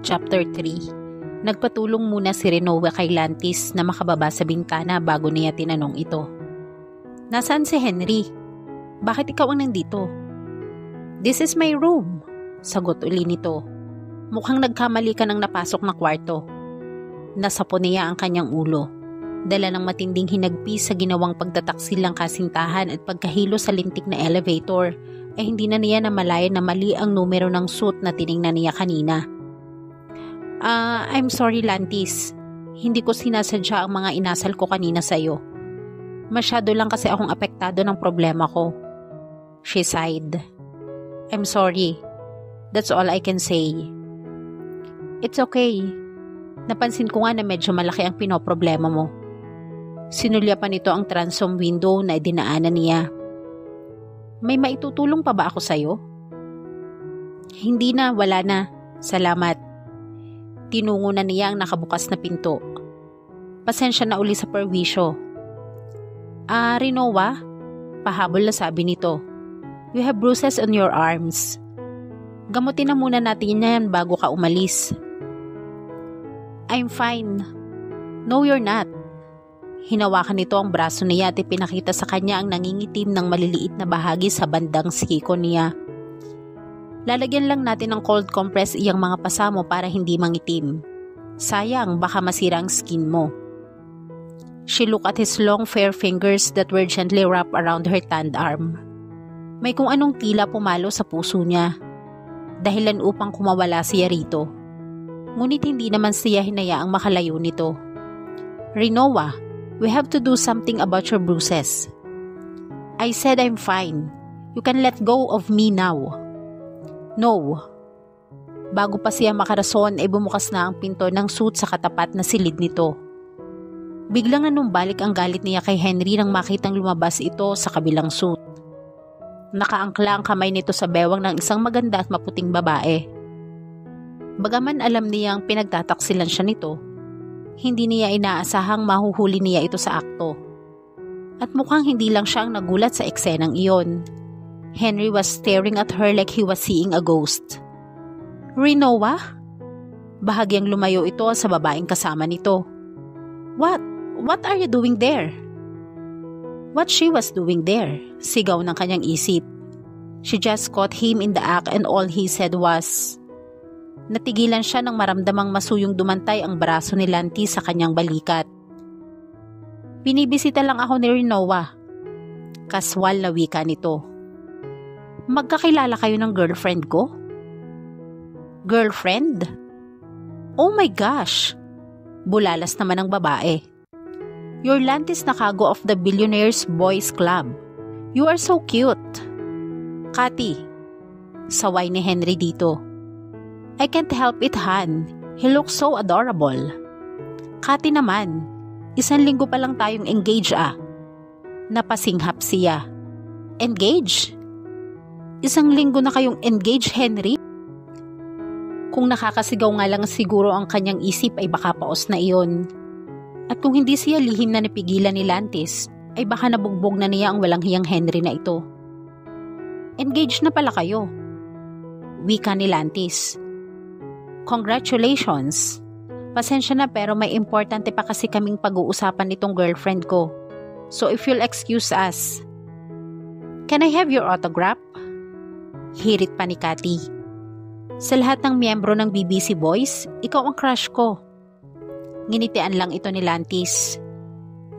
Chapter 3. Nagpatulong muna si Rinoa kay Lantis na makababa sa bintana bago niya tinanong ito. Nasaan si Henry? Bakit ikaw ang nandito? This is my room, sagot uli nito. Mukhang nagkamali ka ng napasok na kwarto. Nasapo niya ang kanyang ulo. Dala ng matinding hinagpis sa ginawang pagtataksil ng kasintahan at pagkahilo sa lintik na elevator, ay hindi na niya namalayan na mali ang numero ng suit na tiningnan niya kanina. I'm sorry Lantis. Hindi ko sinasadya ang mga inasal ko kanina sa'yo. Masyado lang kasi akong apektado ng problema ko. She sighed. I'm sorry. That's all I can say. It's okay. Napansin ko nga na medyo malaki ang pinoproblema mo. Sinulya pa nito ang transom window na dinaanan niya. May maitutulong pa ba ako sa'yo? Hindi na, wala na. Salamat. Tinungo na niya ang nakabukas na pinto. Pasensya na uli sa perwisyo. Rinoa? Pahabol na sabi nito. You have bruises on your arms. Gamutin na muna natin yan bago ka umalis. I'm fine. No, you're not. Hinawakan nito ang braso niya at ipinakita sa kanya ang nangingitim ng maliliit na bahagi sa bandang siko niya. Lalagyan lang natin ng cold compress iyang mga pasa mo para hindi mangitim. Sayang, baka masira ang skin mo. She looked at his long fair fingers that were gently wrapped around her tanned arm. May kung anong tila pumalo sa puso niya. Dahilan upang kumawala siya rito. Ngunit hindi naman siya hinayaang makalayo nito. Rinoa, we have to do something about your bruises. I said I'm fine. You can let go of me now. No. Bago pa siya makarason ay bumukas na ang pinto ng suit sa katapat na silid nito. Biglang nanumbalik ang galit niya kay Henry nang makitang lumabas ito sa kabilang suit. Nakaangkla ang kamay nito sa bewang ng isang maganda at maputing babae. Bagaman alam niya ang pinagtataksilan siya nito, hindi niya inaasahang mahuhuli niya ito sa akto. At mukhang hindi lang siya ang nagulat sa eksenang iyon. Henry was staring at her like he was seeing a ghost. Rinoa? Bahagyang lumayo ito sa babaeng kasama nito. What are you doing there? What she was doing there, sigaw ng kanyang isip. She just caught him in the act and all he said was... Natigilan siya nang maramdamang masuyong dumantay ang braso ni Lantis sa kanyang balikat. Binibisita lang ako ni Rinoa. Kaswal na wika nito. Magkakilala kayo ng girlfriend ko? Girlfriend? Oh my gosh! Bulalas naman ang babae. You're Lantis Nakago of the Billionaires Boys Club. You are so cute. Kati, saway ni Henry dito. I can't help it, Han. He looks so adorable. Kati naman, 1 linggo pa lang tayong engaged Napasinghap siya. Engaged? 1 linggo na kayong engaged, Henry? Kung nakakasigaw nga lang siguro ang kanyang isip ay baka paos na iyon. At kung hindi siya lihim na napigilan ni Lantis, ay baka nabugbog na niya ang walang hiyang Henry na ito. Engaged na pala kayo. Wika ni Lantis. Congratulations. Pasensya na pero may importante pa kasi kaming pag-uusapan nitong girlfriend ko. So if you'll excuse us. Can I have your autograph? Hirit pa ni Kati. Sa lahat ng miyembro ng BBC Boys, ikaw ang crush ko. Nginitian lang ito ni Lantis.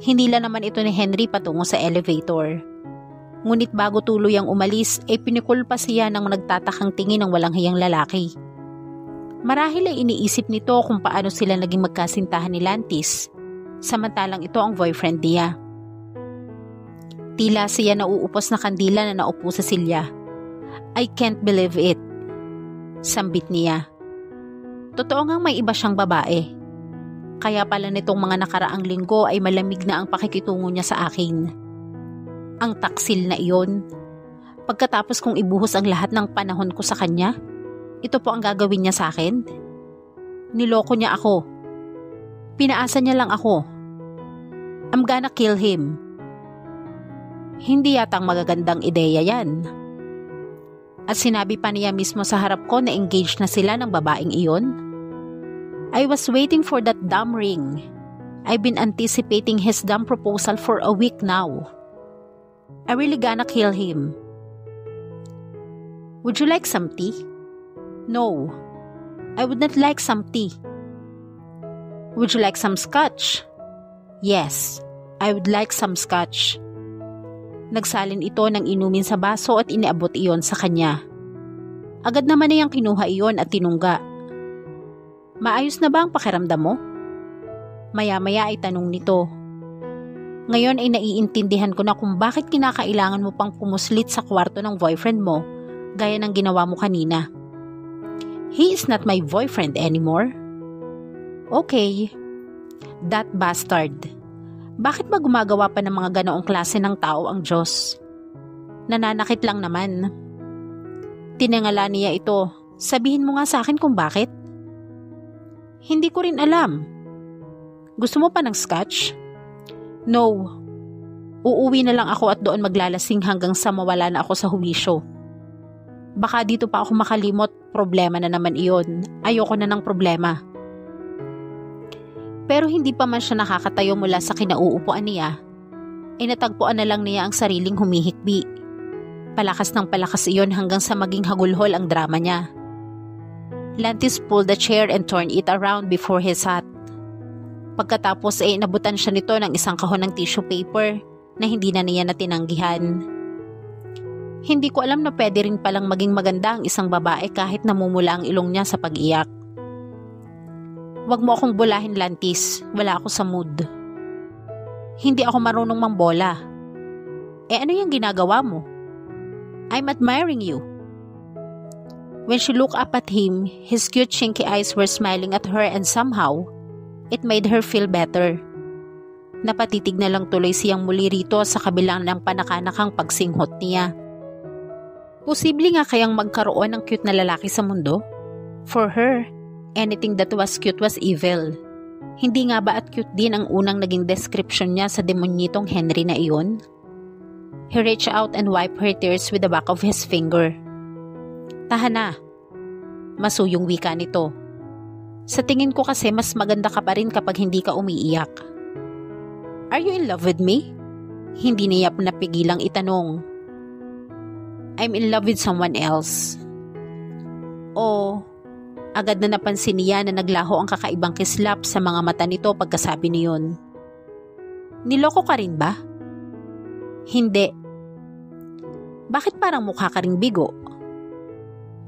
Hinila naman ito ni Henry patungo sa elevator. Ngunit bago tuluyang umalis, ay pinikul pa siya ng nagtatakang tingin ng walang hiyang lalaki. Marahil ay iniisip nito kung paano sila naging magkasintahan ni Lantis, samantalang ito ang boyfriend niya. Tila siya nauupos na kandila na naupo sa silya. I can't believe it. Sambit niya. Totoo ngang may iba siyang babae. Kaya pala nitong mga nakaraang linggo ay malamig na ang pakikitungo niya sa akin. Ang taksil na iyon. Pagkatapos kong ibuhos ang lahat ng panahon ko sa kanya, ito po ang gagawin niya sa akin? Niloko niya ako. Pinaasa niya lang ako. I'm gonna kill him. Hindi yatang magagandang ideya yan. At sinabi pa niya mismo sa harap ko na engaged na sila ng babaeng iyon. I was waiting for that damn ring. I've been anticipating his damn proposal for a week now. I really gonna kill him. Would you like some tea? No, I would not like some tea. Would you like some scotch? Yes, I would like some scotch. Nagsalin ito ng inumin sa baso at iniabot iyon sa kanya. Agad naman niyang kinuha iyon at tinungga. Maayos na ba ang pakiramdam mo? Maya-maya ay tanong nito. Ngayon ay naiintindihan ko na kung bakit kinakailangan mo pang pumuslit sa kwarto ng boyfriend mo gaya ng ginawa mo kanina. He is not my boyfriend anymore. Okay. That bastard. Bakit ba gumagawa pa ng mga ganoong klase ng tao ang Diyos? Nananakit lang naman. Tinangala niya ito. Sabihin mo nga sa akin kung bakit. Hindi ko rin alam. Gusto mo pa ng scotch? No. Uuwi na lang ako at doon maglalasing hanggang sa mawala na ako sa huwisyo. Baka dito pa ako makalimot, problema na naman iyon. Ayoko na ng problema. Pero hindi pa man siya nakakatayo mula sa kinauupuan niya, ay natagpuan na lang niya ang sariling humihikbi. Palakas ng palakas iyon hanggang sa maging hagulhol ang drama niya. Lantis pulled the chair and turned it around before his hat. Pagkatapos ay inabutan siya nito ng isang kahon ng tissue paper na hindi na niya natinanggihan. Hindi ko alam na pwede rin palang maging maganda ang isang babae kahit namumula ang ilong niya sa pag-iyak. Huwag mo akong bulahin, Lantis. Wala ako sa mood. Hindi ako marunong mambola. Ano yung ginagawa mo? I'm admiring you. When she looked up at him, his cute chinky eyes were smiling at her and somehow, it made her feel better. Napatitig na lang tuloy siyang muli rito sa kabilang ng panakanakang pagsinghot niya. Posible nga kayang magkaroon ng cute na lalaki sa mundo? For her, anything that was cute was evil. Hindi nga ba at cute din ang unang naging description niya sa demonyitong Henry na iyon? He reached out and wiped her tears with the back of his finger. Tahan na. Masuyong wika nito. Sa tingin ko kasi mas maganda ka pa rin kapag hindi ka umiiyak. Are you in love with me? Hindi niya napigilang itanong. I'm in love with someone else. Oh, agad na napansin niya na naglaho ang kakaibang kislap sa mga mata nito pagkasabi niyon. Niloko ka rin ba? Hindi. Bakit parang mukha ka ring bigo?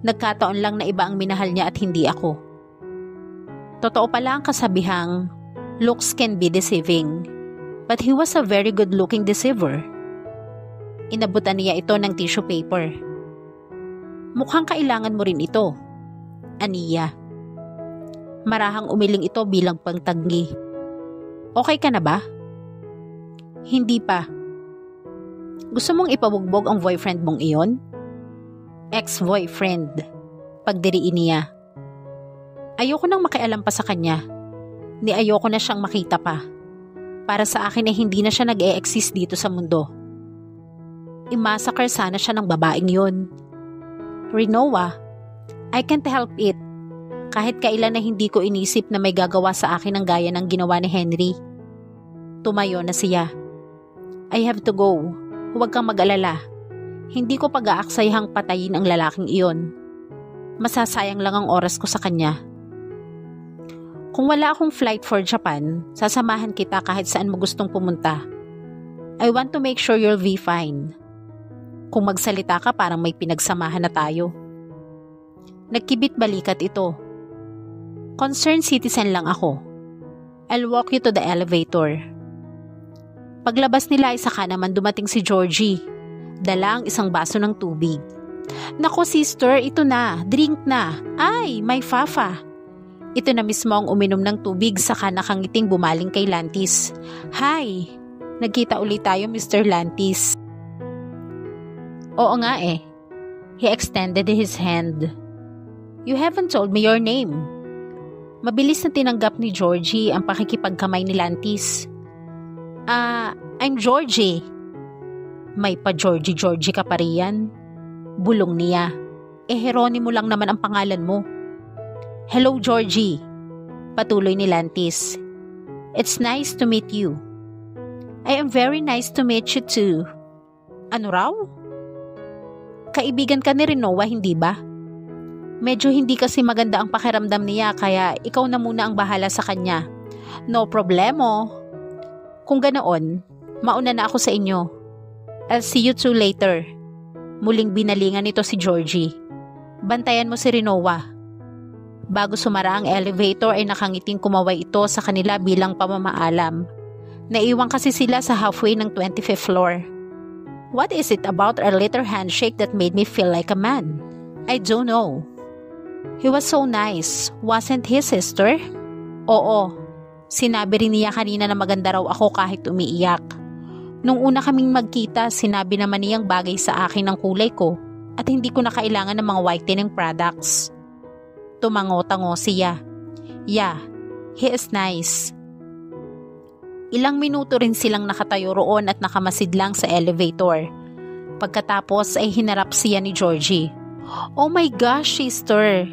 Nagkataon lang na iba ang minahal niya at hindi ako. Totoo pala ang kasabihang, looks can be deceiving, but he was a very good-looking deceiver. Inabutan niya ito ng tissue paper. Mukhang kailangan mo rin ito, aniya. Marahang umiling ito bilang pangtanggi. Okay ka na ba? Hindi pa. Gusto mong ipabugbog ang boyfriend mong iyon? Ex-boyfriend, pagdiriin niya. Ayoko nang makialam pa sa kanya. Ni ayoko na siyang makita pa. Para sa akin ay hindi na siya nag-e-exist dito sa mundo. I-massacre sana siya ng babaeng yun. Rinoa, I can't help it. Kahit kailan na hindi ko inisip na may gagawa sa akin ang gaya ng ginawa ni Henry. Tumayo na siya. I have to go. Huwag kang mag-alala. Hindi ko pag-aaksayhang patayin ang lalaking iyon. Masasayang lang ang oras ko sa kanya. Kung wala akong flight for Japan, sasamahan kita kahit saan mo gustong pumunta. I want to make sure you'll be fine. Kung magsalita ka parang may pinagsamahan na tayo. Nagkibit balikat ito. Concerned citizen lang ako. I'll walk you to the elevator. Paglabas nila ay saka naman dumating si Georgie. Dala ang isang baso ng tubig. Nako sister, ito na. Drink na. Ay, may fafa. Ito na mismo ang uminom ng tubig saka nakangiting bumaling kay Lantis. Hi! Nagkita ulit tayo, Mr. Lantis. Oo nga eh. He extended his hand. You haven't told me your name. Mabilis na tinanggap ni Georgie ang pakikipagkamay ni Lantis. I'm Georgie. May pa-Georgie ka pa riyan. Bulong niya. Jeronimo lang naman ang pangalan mo. Hello, Georgie. Patuloy ni Lantis. It's nice to meet you. I am very nice to meet you too. Ano raw? Kaibigan ka ni Rinoa, hindi ba? Medyo hindi kasi maganda ang pakiramdam niya kaya ikaw na muna ang bahala sa kanya. No problemo. Kung ganoon, mauna na ako sa inyo. I'll see you two later. Muling binalingan nito si Georgie. Bantayan mo si Rinoa. Bago sumara ang elevator ay nakangiting kumaway ito sa kanila bilang pamamaalam. Naiwan kasi sila sa halfway ng 25th floor. What is it about our little handshake that made me feel like a man? I don't know. He was so nice. Wasn't he, sister? Oo. Sinabi rin niya kanina na maganda raw ako kahit umiiyak. Nung una kaming magkita, sinabi naman niyang bagay sa akin ang kulay ko at hindi ko na kailangan ng mga whitening products. Tumango-tango siya. Yeah, he is nice. Ilang minuto rin silang nakatayo roon at nakamasid lang sa elevator. Pagkatapos ay hinarap siya ni Georgie. Oh my gosh, sister!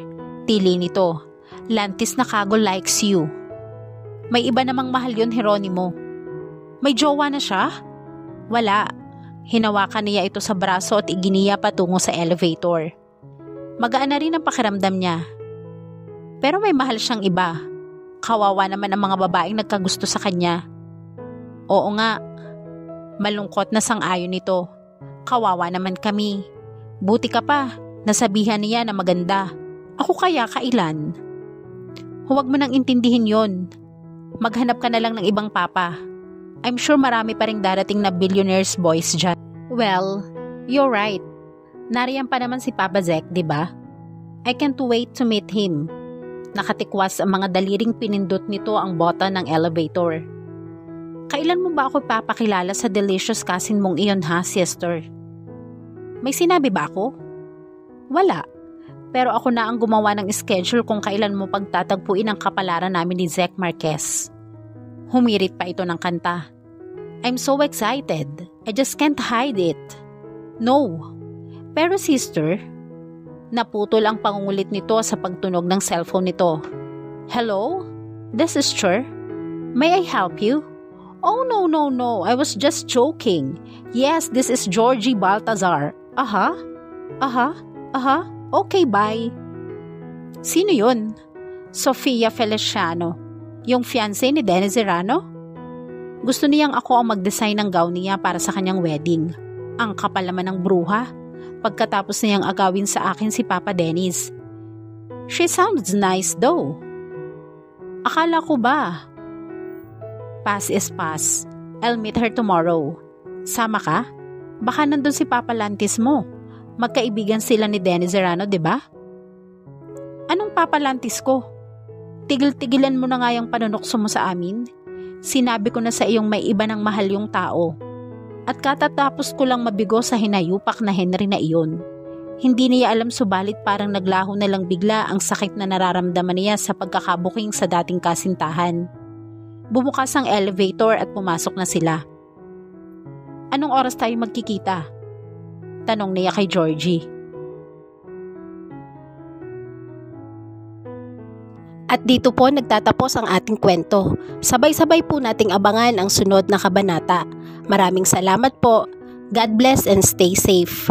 Tili nito. Lantis na Kago likes you. May iba namang mahal yun, Jeronimo. May jowa na siya? Wala. Hinawakan niya ito sa braso at iginiya patungo sa elevator. Magaan na rin ang pakiramdam niya. Pero may mahal siyang iba. Kawawa naman ang mga babaeng nagkagusto sa kanya. Oo nga. Malungkot na sang-ayon nito. Kawawa naman kami. Buti ka pa. Nasabihan niya na maganda. Ako kaya kailan? Huwag mo nang intindihin yon. Maghanap ka na lang ng ibang papa. I'm sure marami pa ring darating na billionaires boys dyan. Well, you're right. Nariyan pa naman si Papa Zek, di ba? I can't wait to meet him. Nakatikwas ang mga daliring pinindot nito ang button ng elevator. Kailan mo ba ako papakilala sa delicious cousin mong iyon ha, sister? May sinabi ba ako? Wala. Pero ako na ang gumawa ng schedule kung kailan mo pagtatagpuin ang kapalaran namin ni Zek Marquez. Humirit pa ito ng kanta. I'm so excited. I just can't hide it. No. Pero sister, naputol ang pangungulit nito sa pagtunog ng cellphone nito. Hello? This is Cher. May I help you? Oh no. I was just joking. Yes, this is Georgie Baltazar. Aha. Okay, bye. Sino yun? Sofia Feliciano. Yung fiancé ni Dennis Serrano? Gusto niyang ako ang mag-design ng gown niya para sa kanyang wedding. Ang kapal naman ng bruha. Pagkatapos niyang agawin sa akin si Papa Dennis. She sounds nice though. Akala ko ba? Pass is pass. I'll meet her tomorrow. Sama ka? Baka nandun si Papa Lantis mo. Magkaibigan sila ni Dennis Serrano, di ba? Anong Papa Lantis ko? Tigil-tigilan mo na nga yung panunukso mo sa amin. Sinabi ko na sa iyong may iba ng mahal yung tao. At katatapos ko lang mabigo sa hinayupak na Henry na iyon. Hindi niya alam subalit parang naglaho na lang bigla ang sakit na nararamdaman niya sa pagkakabuking sa dating kasintahan. Bumukas ang elevator at pumasok na sila. Anong oras tayo magkikita? Tanong niya kay Georgie. At dito po nagtatapos ang ating kwento. Sabay-sabay po nating abangan ang sunod na kabanata. Maraming salamat po. God bless and stay safe.